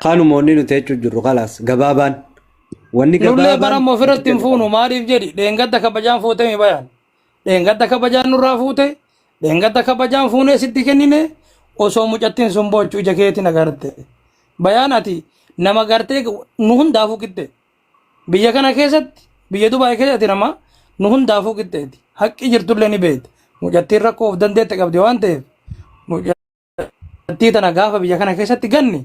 خانو موني نتيجو جرو خلاص جبابان وني نولي جبابان برام مفرد تنفونو ماريف جدي دينغدا كبجان فوتي مي بيان دينغدا كبجان نورا فوتي دينغدا كبجان فوني سيدي كنينه osoo mucattiin sun bochuu ija keetiin agarte bayaanati nama gartee nu hundaafuu qixxe biyya kana keessatti biyya Dubaay keessatti nama nu hundaafuu qixxeeti haqqi jirtullee ni beekta mucattiin rakkoo of dandeette qabdi waan ta'eef mucattii tana gaafa biyya kana keessatti ganni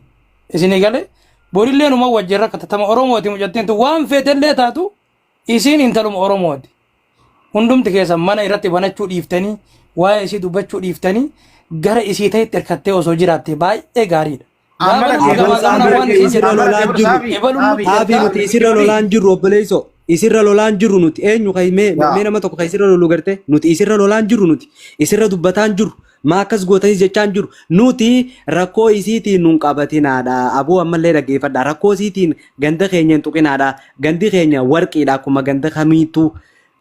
isinii galee borillee numa wajjin rakkata tama Oromooti mucattiin tun waan feetellee taatu isiin intaluma Oromooti hundumti keessan mana irratti banachuu dhiiftanii waa'ee isii dubbachuu dhiiftanii gara isii ta'e terkattee osoo jiraatte baay'ee gaariidha. Isirra lolaan jirru obboleessoo isirra lolaan jirru nuti eenyu mee nama tokko isirra lolu garte nuti isirra lolaan jirru nuti isirra dubbataan jirru maa akkas gootanii jechaan jirru nuti rakkoo isiitiin nun qabatinaadha aboo ammallee dhaggeeffadha rakkoo isiitiin ganda keenya hin tuqinaadha gandi keenya warqiidha akkuma ganda kamiitu.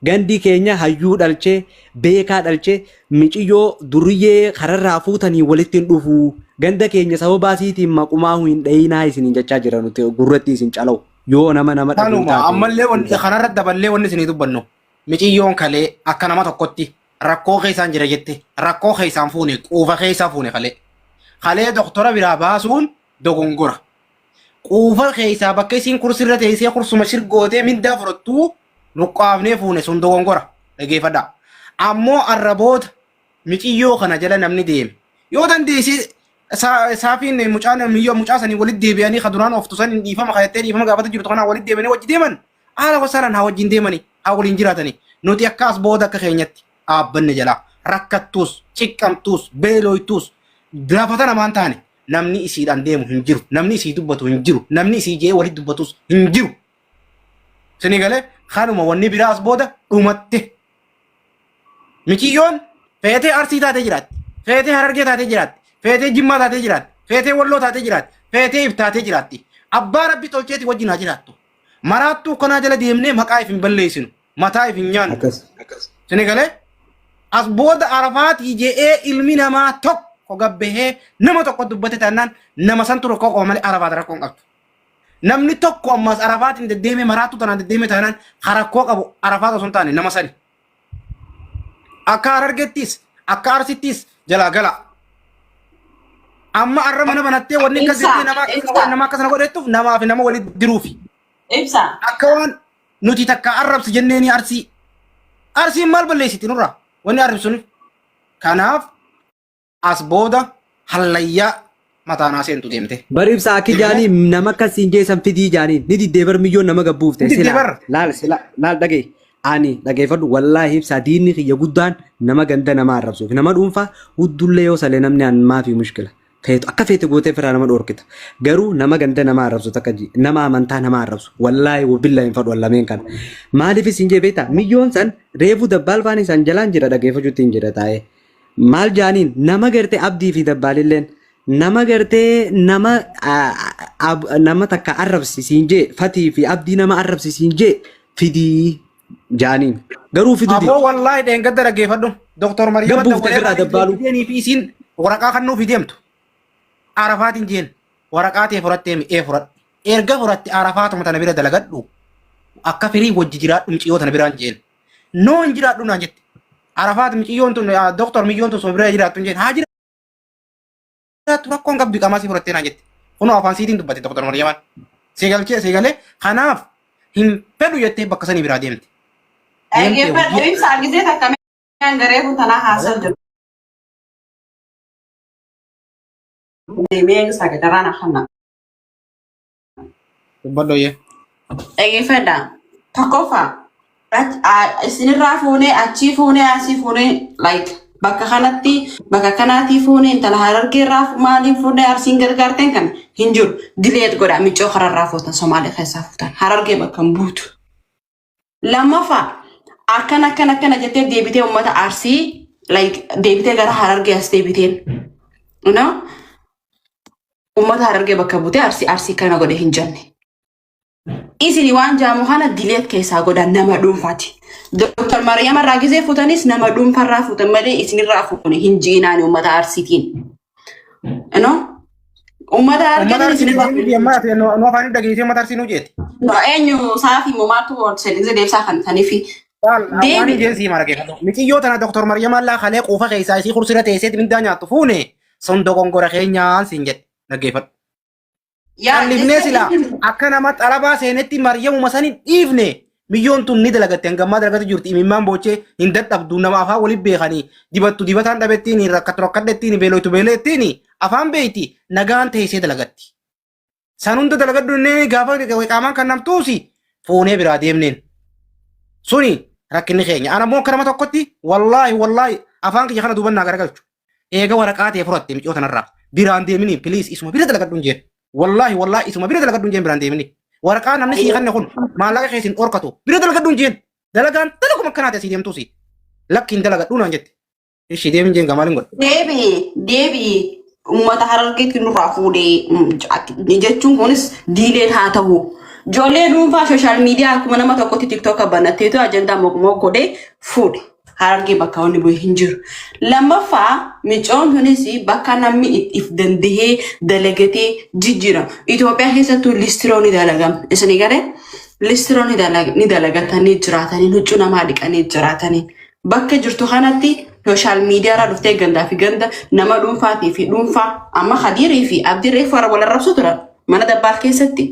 Gandi keenya hayyuu dhalchee beekaa dhalchee miciyyoo duriyyee kararraa fuutanii walitti hin dhufu ganda keenya sababa asiitiin maqumaa hin dhayinaa isiniin jechaa jira nuti gurratti isin calaw yoo nama dhabuutaa ammallee wanti kanarra daballee wanni isinii dubbannu miciyyoon kalee akka nama tokkotti rakkoo keessaan jira jette rakkoo keessaan fuune quufa keessaa fuune kalee doktora biraa baasuun dogongora quufa keessaa bakka isiin kursirra teessee kursuma shirgootee mindaa fudhattuu Nuqaafnee fuune sun dogongora dhageeffadha. Ammoo arraboota miciyyoo kana jala namni deeme. Yoo dandeessi saafiin mucaasanii walitti deebi'anii kaduraan of tusan dhiifama kayattee dhiifama gaafata jirtu kanaa walitti deebi'anii wajji deeman. Haala wasaalaan haa wajjin deemanii haa waliin jiraatanii. Nuti akkas booda akka keenyatti dhaabbanne jalaa rakkattuus, ciqqamtuus, beelooytuus laafata namaan taane namni isiidhaan deemu hin jiru. Namni isii dubbatu hin jiru. Namni isii jee walitti dubbatus hin jiru. Sini galee kanuma wanni biraas booda dhumatte miciyyoon feetee arsii taatee jiraatti feetee harargee taatee jiraatti feetee jimmaa taatee jiraatti feetee walloo taatee jiraatti feetee ibtaatee jiraatti abbaa rabbi tolcheeti wajjin haa jiraattu maraattuu kanaa jala deemnee maqaa if hin balleessinu mataa if hin nyaannu sini galee as booda arafaatii je'ee ilmi namaa tokko gabbahee nama tokko dubbate taanaan nama santu rakkoo qaba malee arafaat rakkoon qabdu. Namni tokko ammas arafaatiin deddeemee maraattuu tanaan deddeemee taanaan harakkoo qabu arafaata sun taane nama sani. Akka harargettis akka arsittis jalaa gala. Amma arra mana banattee wanni akkas jettee nama akkasana godhettuuf namaa fi nama walitti diruufi. Ibsa. Akka waan nuti takka arrabsi jenneeni arsii. Arsiin maal balleessiti nurraa wanni arrabsuun. Kanaaf as booda hallayyaa mataanaa seentu deemte. Baribsa akki jaanii nama akkasiin jeessan fidii jaanii ni diddee barmiyyoon nama gabbuufte. Laal dhagee ani dhageeffadhu wallaahi ibsaa diinni kiyya guddaan nama ganda nama arrabsuuf nama dhuunfaa huddullee yoo salee namni aanmaa fi mushkila. Akka feete gootee firaa nama dhoorkita. Garuu nama ganda nama arrabsu takka nama amantaa nama arrabsu wallaahi wabillaa hin fadhu wallameen kana. Maaliif isin jee beektaa miyyoon san reefu dabbaal isaan jalaan jira dhageeffachuutti hin jira taa'ee. Maal jaaniin nama gartee abdii fi dabbaalilleen nama gartee nama takka arrabsisiin jee fatii fi abdii nama arrabsisiin jee fidii jaaniin garuu fiduu aboo wallaahi dheengadda dhageeffadhu Dr. Mariyaama dabbaaluu fi isiin waraqaa kan nuuf deemtu arafaatiin jeen waraqaa ta'e fudhattee mi'ee fudhadhu erga fudhatte arafaatuma tana bira dalagadhu akka firii wajji jiraadhu miciyoo tana biraan jeen noo hin jiraadhu naan jette arafaat miciyyoon tun Dr. Miyyoon tun soo bira jiraattu jeen haa jiraattu rakkoon qabdu qamasii fudhattee naan jette kunoo afaan siitiin dubbate Dr. Mariyaamaan seegalee kanaaf hin fedhu jettee bakka sanii biraa deemte. Ibsa gisee takka meeshaan garee kun tanaa haasaa jiru. Deemee sagantaraan akkana. Dubbadhoyyee. Eeggifadha. Tokkoffaa isinirraa fuunee achii fuunee asii fuunee like bakka kanatti bakka kanaatii fuunee intala harargeerraa maaliin fuunee arsiin gargaarteen kan hin jiru dileet godha miccoo kararraa fuutan Somaalee keessaa fuutan harargee bakka hin buutu. Lammaffaa akkana jettee deebitee uummata arsii like deebitee gara harargee as deebiteen uummata harargee bakka buutee arsii kana godhe hin jenne. Isini waan jaamu kana dileet keessaa godha nama dhuunfaati. Dr. Mariyaama irraa gisee fuutanis nama dhuunfarraa fuutan malee isinirraa fuune hin jiinaan uummata arsiitiin. Ummata Ummata argatan arsiin isin deemni amma ati nu afaan dhageessee ummata arsiin hojjeeti. eenyu sa'aatii moomaatu seelise deebsaa kan taniifi. Waan ijeensi mara keessa miciyoo tana Dr. Maryam Allah kalee quufa keessaa isii kursira teesseeti mindaa nyaattu fuune sun dogongora keenyaan siin jedhe dhaggeeffadhu. Qal'ifnee sila akka nama xalabaa seenetti Maryamuma sanii dhiifne miyyoon tun ni dalagatte hangammaa dalagatti jirti imimmaan boochee hin dadhabdu nama afaan waliin beekanii dibattu dibataan dhabettiin rakkatu rakkadhettiin beeloytu beelettiin afaan beeyti nagaan teessee dalagatti. San hunda dalagaddu inni gaafa qaamaan kan namtuusi fuunee biraa deemneen. Suni rakkinni keenya ana immoo karama tokkotti wallaahi afaan kiyya kana duubannaa garagalchu. Eega waraqaa ta'e fudhatte micoo tanarraa biraan deemini piliis isuma bira dalagaddu hin jeen. Wallaahi isuma bira dalagaddu hin jeen biraan deemini. Waraqaa namni sii kanne kun maallaqa keessin dhorkatu bira dalagaddu hin jeen. Dalagaan dalaguma akkanaate asii deemtuusi. Lakkiin dalagadhu naan jette. Ishii deemin jeen gamaaliin godha. Deebii uummata harargeetti nurraa fuudhee jechuun kunis diileen haa ta'u. Ijoollee dhuunfaa sooshaal miidiyaa akkuma nama tokkotti tiktookii banatteetu ajandaa mokumoo godhee fuudhe. Harargee bakka wanni bu'e hin jiru. Lammaffaa micoon kunis bakka namni if dandahee dalagatee jijjiirama. Itoophiyaa keessattuu listiroo ni dalagama. Isin garee listiroo ni dalagatanii jiraatanii huccuu namaa dhiqanii jiraatanii. Bakka jirtu kanatti sooshaal miidiyaarraa dhuftee gandaa fi ganda nama dhuunfaatii fi dhuunfaa amma Hadiirii fi Abdiirree warra wal arrabsu turan. Mana dabbaal keessatti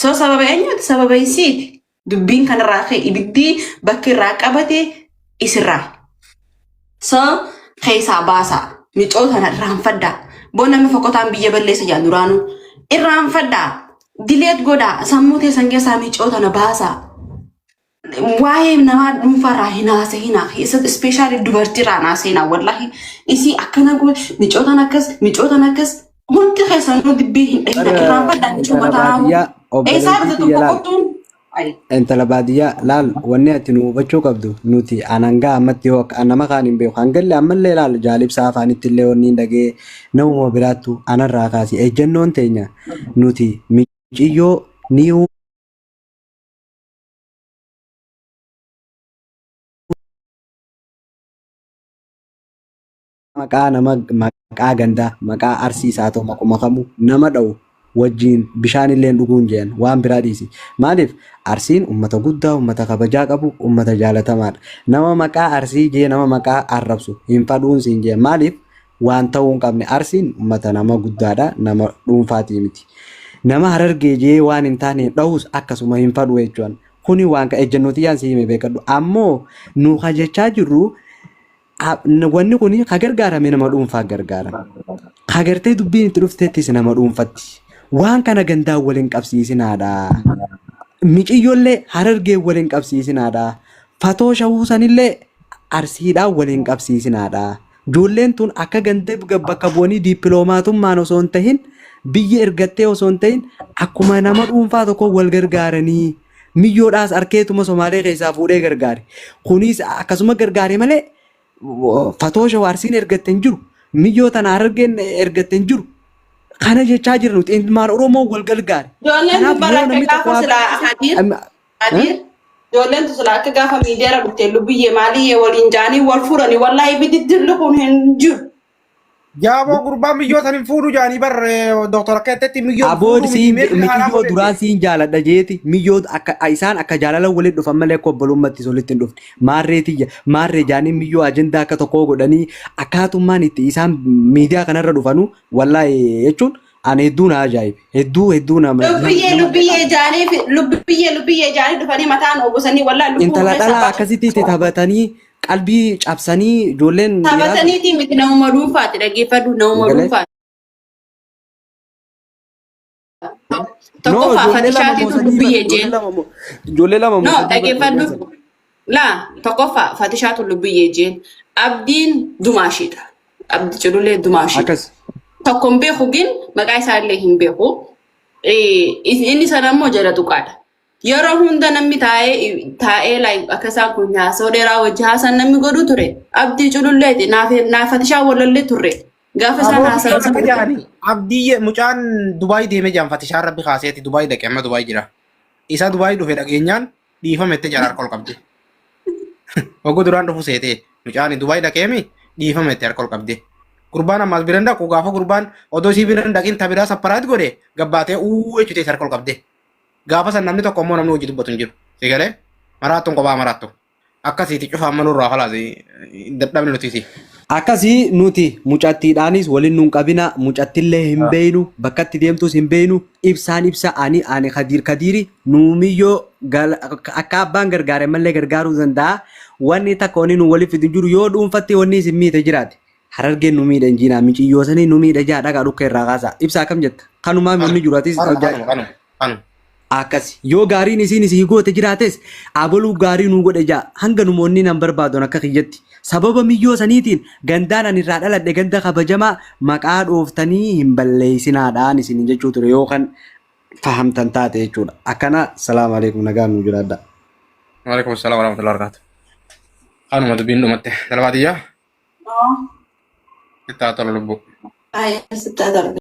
soo sababa eenyuuti sababa isiiti dubbiin kanarraa ka'e ibiddi bakki irraa qabate isirraa soo keessaa baasaa micoo tana irraanfaddaa boona namni fokkotaan biyya balleessa jaa duraanuu irraanfaddaa dileet godhaa sammuu teessan keessaa micoo tana baasaa waa'ee namaa dhuunfarraa hin haasa'inaa keessatti ispeeshaalii dubartiirraa hin haasa'inaa wallaahi isii akkana micoo tana akkas Munti keessanuu dibbii hin dhahina irraanfadhaa micoo mataa eessaa dhufte tokko qottuun. Intala baadiyyaa laal wanni ati nu hubachuu qabdu nuti anangaa ammatti yoo nama kaan hin beeku hangalle ammallee laal jaalibsaa afaanitti illee wanni hin dhagee namuma biraattu anarraa kaasi ejjennoon teenya nuti miciyyoo ni maqaa gandaa maqaa arsiisaa ta'u maquma kamu nama dha'u wajjin bishaan illee dhuguun jeen waan biraa dhiisi maaliif arsiin ummata guddaa ummata kabajaa qabu ummata jaalatamaadha nama maqaa arsii jee nama maqaa arrabsu hin fadhuun siin jeen maaliif waan ta'uu hin qabne arsiin ummata nama guddaadha nama dhuunfaatii miti nama harargee jee waan hin taane dha'us akkasuma hin fadhu jechuun kuni waan ka ejjennooti yaan siime beekadhu ammoo nu hajechaa jirru wanni kuni ka gargaarame nama dhuunfaa gargaara kagartee dubbiin itti dhufteettis nama dhuunfatti waan kana gandaa waliin qabsiisinaadha miciyyoollee harargee waliin qabsiisinaadha fatoo shawuusanillee arsiidhaan waliin qabsiisinaadha ijoolleen tun akka gandee bakka bu'anii diipiloomatummaan osoo hin tahin biyya ergattee osoo hin tahin akkuma nama dhuunfaa tokko wal gargaaranii miyyoodhaas arkeetuma Somaalee keessaa fuudhee gargaare kunis akkasuma gargaare malee fatoo shawaarsiin ergatte hin jiru miyyoo tana harargeen ergatte hin jiru kana jechaa jirra nuti ilmaan Oromoo wal gargaare. Ijoolleen baraka gaafa silaa ijoolleen silaa akka gaafa miidiyaarra dhuftee lubbiyyee maaliyyee waliin jaanii wal fuudhanii wallaahi bididdirri kun hin jiru. Jaaboo gurbaan miyyootan hin fuudhu jaanii bar Dr. Akkeetti miyyoo aboon siin miyyoo duraan siin jaaladha jeeti miyyoo akka isaan akka jaalala waliin dhufan malee akka obbolummaatti solitti hin dhufne maarree jaanii miyyoo ajendaa akka tokkoo godhanii akkaatummaan itti isaan miidiyaa kanarra dhufanu wallaahi jechuun ani hedduu na ajaa'ibe hedduu nama lubbiyyee jaanii dhufanii mataan oobosanii wallaahi intala dhalaa akkasitti itti taphatanii qalbii cabsanii ijoolleen taphataniitii miti namuma dhuunfaati dhaggeeffadhu namuma dhuunfaati. Tokkoffaa Fatishaatiitu lubbiyyee jeen. Ijoollee lama No dhaggeeffadhu. Laa tokkoffaa Fatishaatu lubbiyyee jeen. Abdiin dumaashiidha. Abdi jedhullee dumaashiidha. Tokkoon beeku gin maqaa isaallee hin beeku. Inni sana immoo jala tuqaadha. Yeroo hunda namni taa'ee akka isaan kun nyaasoo dheeraa wajji haasan namni godhu ture. Abdii cululleeti naaf Fatishaa walallee turre. Gaafa isaan haasan. Abdii mucaan Dubaay deemee jaan Fatishaa rabbi kaaseeti Dubaay dhaqee amma Dubaay jira. Isa Dubaay dhufe dhageenyaan dhiifamette jalaan harka ol qabde. Oguu duraan dhufu seetee mucaan Dubaay dhaqeemi dhiifamette harka ol qabde. Gurbaan ammas biran dhaqu gaafa gurbaan odoo isii biran dhaqin tabiraa sapparaat godhe gabbaatee jechuutee sarkol qabde. Gaafa san namni tokko immoo namni hojii dubbatu hin jiru. Si galee maraattuun kophaa maraattu. Akkasiiti cufaan manurraa halaas dadhabni nuti. Akkasii nuti mucattiidhaanis waliin nuun qabina mucattillee hin beeynu bakka itti deemtus hin beeynu ibsaan ibsa ani kadiiri nuumiyyoo akka abbaan gargaare mallee gargaaruu danda'a wanni takka wanni nu waliif fidu jiru yoo dhuunfatti wanni isin miite jiraate harargeen nu miidha injiinaa miiciyyoo sanii nu miidha jaa dhagaa dhukka irraa kaasa ibsaa kam jetta kanumaa wanni jiru atis akkas yoo gaariin isiin isii goote jiraates abaluu gaarii nu godhe jaa hanga numoonni nan barbaadon akka kiyyatti sababa miyyoo saniitiin gandaan ani irraa dhaladhe ganda kabajamaa maqaa dhooftanii hin balleessinaadhaan isin jechuu ture yookaan fahamtan taate jechuudha. Akkana salaamu alaikum nagaan nu jiraadha. Waalaikum salaam warahmatullahi wabarakatuh. Kanuma dubbiin dhumatte dalbaatiyyaa? Oo. Itti haa tolu lubbuu. Ay, sitta darbe.